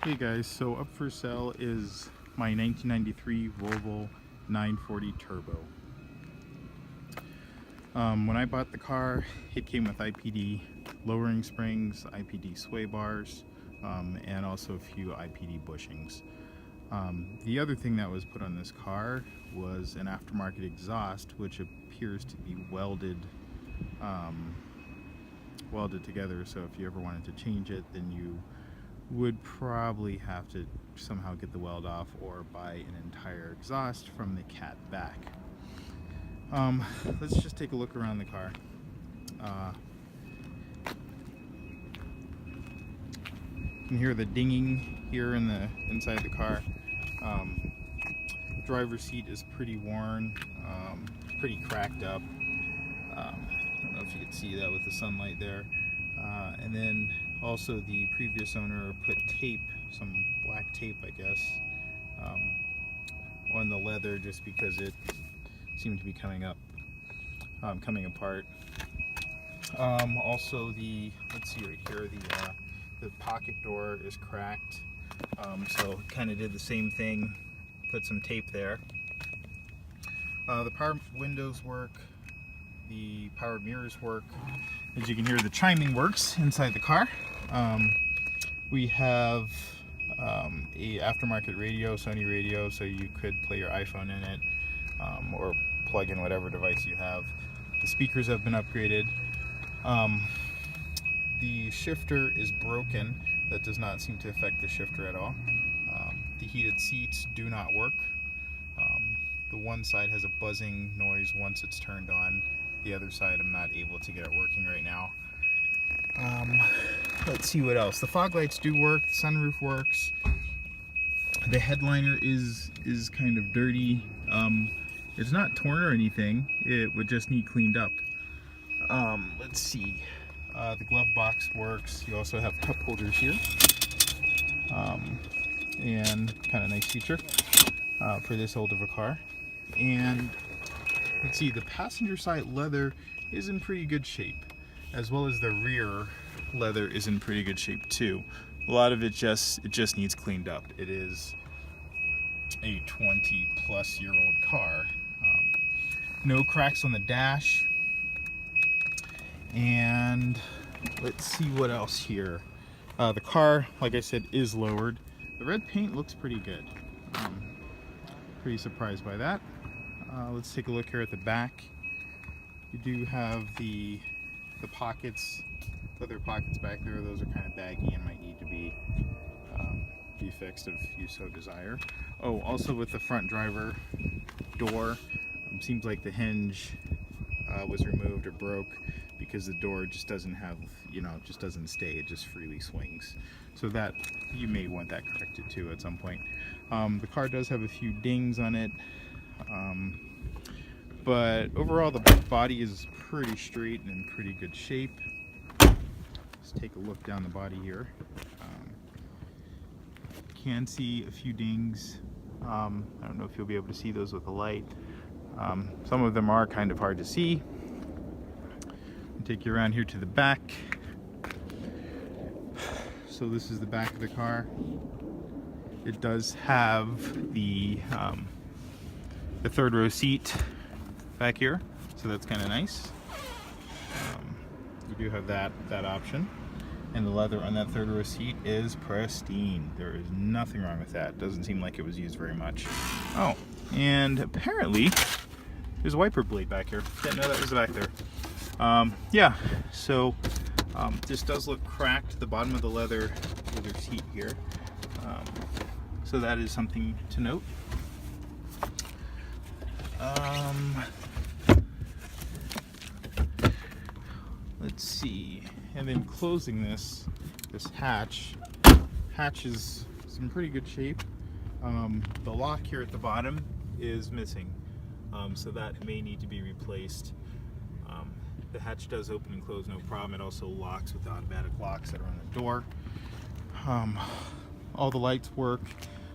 Hey guys, so up for sale is my 1993 Volvo 940 Turbo. When I bought the car, it came with IPD lowering springs, IPD sway bars, and also a few IPD bushings. The other thing that was put on this car was an aftermarket exhaust, which appears to be welded together, so if you ever wanted to change it, then you would probably have to somehow get the weld off or buy an entire exhaust from the cat back. Let's just take a look around the car. You can hear the dinging here in the inside the car. Driver's seat is pretty worn, pretty cracked up. I don't know if you can see that with the sunlight there. And then also the previous owner put tape, some black tape I guess, on the leather just because it seemed to be coming apart. Also let's see right here, the pocket door is cracked, so kind of did the same thing, put some tape there. The power windows work, the power mirrors work. As you can hear, the chiming works inside the car. We have a aftermarket radio, Sony radio, so you could play your iPhone in it, or plug in whatever device you have. The speakers have been upgraded. The shifter is broken. That does not seem to affect the shifter at all. The heated seats do not work. The one side has a buzzing noise once it's turned on. The other side I'm not able to get it working right now. Let's see what else. The fog lights do work, the sunroof works. The headliner is kind of dirty. It's not torn or anything, it would just need cleaned up. Let's see. The glove box works. You also have cup holders here. And kind of nice feature for this old of a car. And let's see, the passenger side leather is in pretty good shape, as well as the rear leather is in pretty good shape too. A lot of it just needs cleaned up. It is a 20-plus-year-old car. No cracks on the dash. And let's see what else here. The car, like I said, is lowered. The red paint looks pretty good. Pretty surprised by that. Let's take a look here at the back. You do have the pockets, leather pockets back there. Those are kind of baggy and might need to be fixed if you so desire. Oh, also with the front driver door, seems like the hinge was removed or broke because the door just doesn't have, just doesn't stay. It just freely swings. So that, you may want that corrected too at some point. The car does have a few dings on it. But overall the body is pretty straight and in pretty good shape. Let's take a look down the body here. Can see a few dings. I don't know if you'll be able to see those with the light. Some of them are kind of hard to see. I'll take you around here to the back. So this is the back of the car. It does have the third row seat back here, so that's kind of nice. You do have that option, and the leather on that third row seat is pristine. There is nothing wrong with that. Doesn't seem like it was used very much. Oh, and apparently there's a wiper blade back here. Didn't know that was back there. Yeah, so this does look cracked, the bottom of the leather seat here. So that is something to note. Let's see, and then closing this hatch is in pretty good shape. The lock here at the bottom is missing, so that may need to be replaced. The hatch does open and close no problem. It also locks with the automatic locks that are on the door. All the lights work.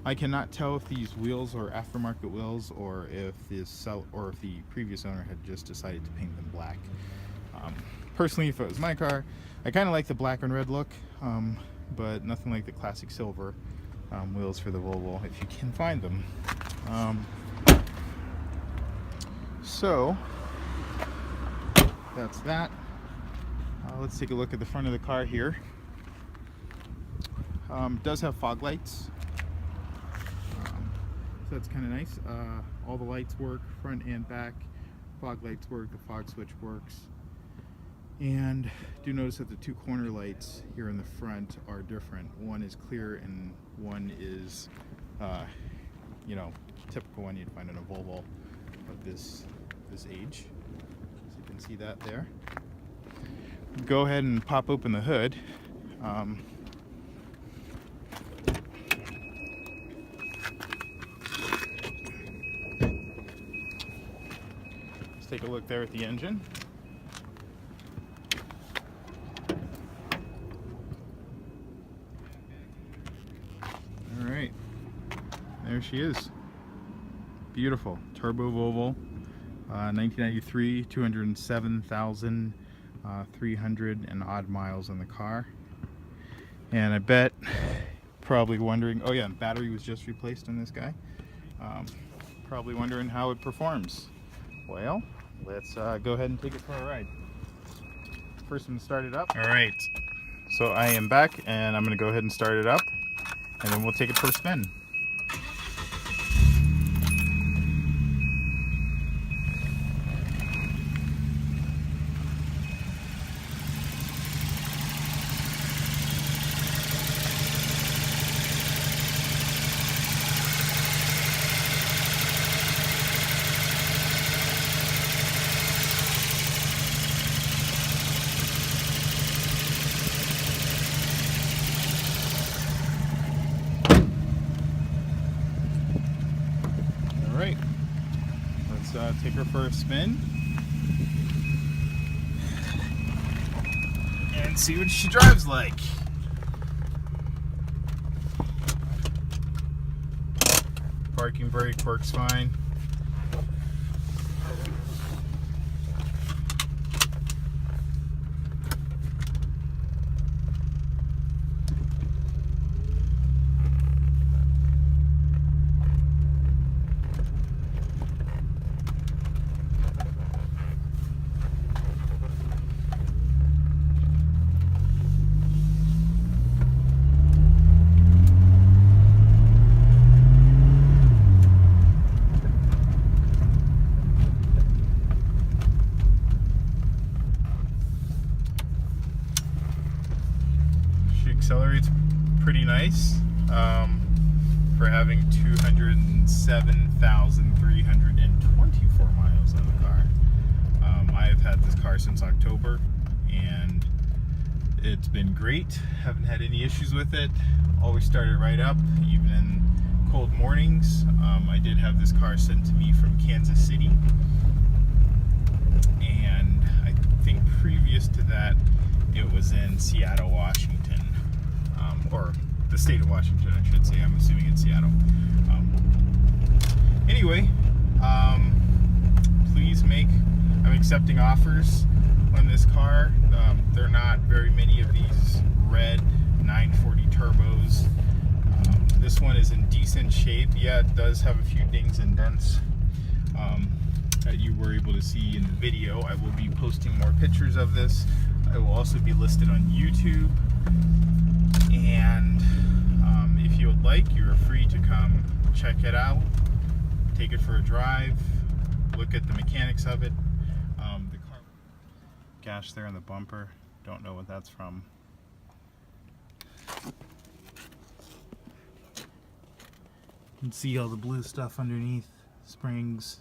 I cannot tell if these wheels are aftermarket wheels or if the previous owner had just decided to paint them black. Personally, if it was my car, I kind of like the black and red look. but nothing like the classic silver wheels for the Volvo, if you can find them. So that's that. Let's take a look at the front of the car here. Does have fog lights, so that's kind of nice. All the lights work, front and back. Fog lights work, the fog switch works. And do notice that the two corner lights here in the front are different. One is clear and one is, you know, typical one you'd find in a Volvo of this age. So you can see that there. Go ahead and pop open the hood. Let's take a look there at the engine. All right, there she is. Beautiful turbo Volvo, 1993, 207,300 and odd miles on the car. And I bet probably wondering, oh yeah, battery was just replaced on this guy. Probably wondering how it performs. Well, let's go ahead and take it for a ride. First, I'm gonna start it up. All right, so I am back, and I'm gonna go ahead and start it up, and then we'll take it for a spin. Alright, let's take her for a spin and see what she drives like. Parking brake works fine. Accelerates pretty nice for having 207,324 miles on the car. I have had this car since October, and it's been great. Haven't had any issues with it. Always started right up, even in cold mornings. I did have this car sent to me from Kansas City, and I think previous to that it was in Seattle, Washington. Or the state of Washington, I should say. I'm assuming it's Seattle. Anyway, please I'm accepting offers on this car. There are not very many of these red 940 turbos. This one is in decent shape. Yeah, it does have a few dings and dents that you were able to see in the video. I will be posting more pictures of this. I will also be listed on YouTube. And if you would like, you're free to come check it out, take it for a drive, look at the mechanics of it. The car gash there on the bumper, don't know what that's from. You can see all the blue stuff underneath, springs.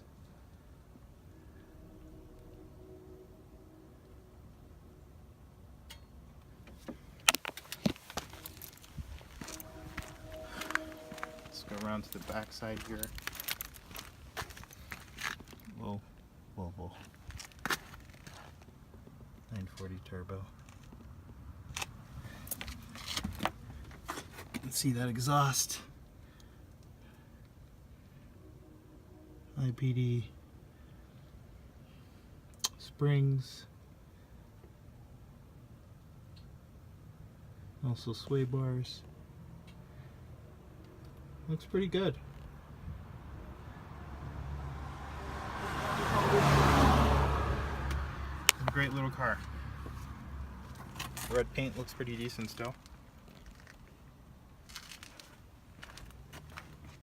Go around to the back side here. Whoa, whoa, whoa. 940 turbo. You can see that exhaust. IPD springs. Also sway bars. Looks pretty good. Great little car. Red paint looks pretty decent still.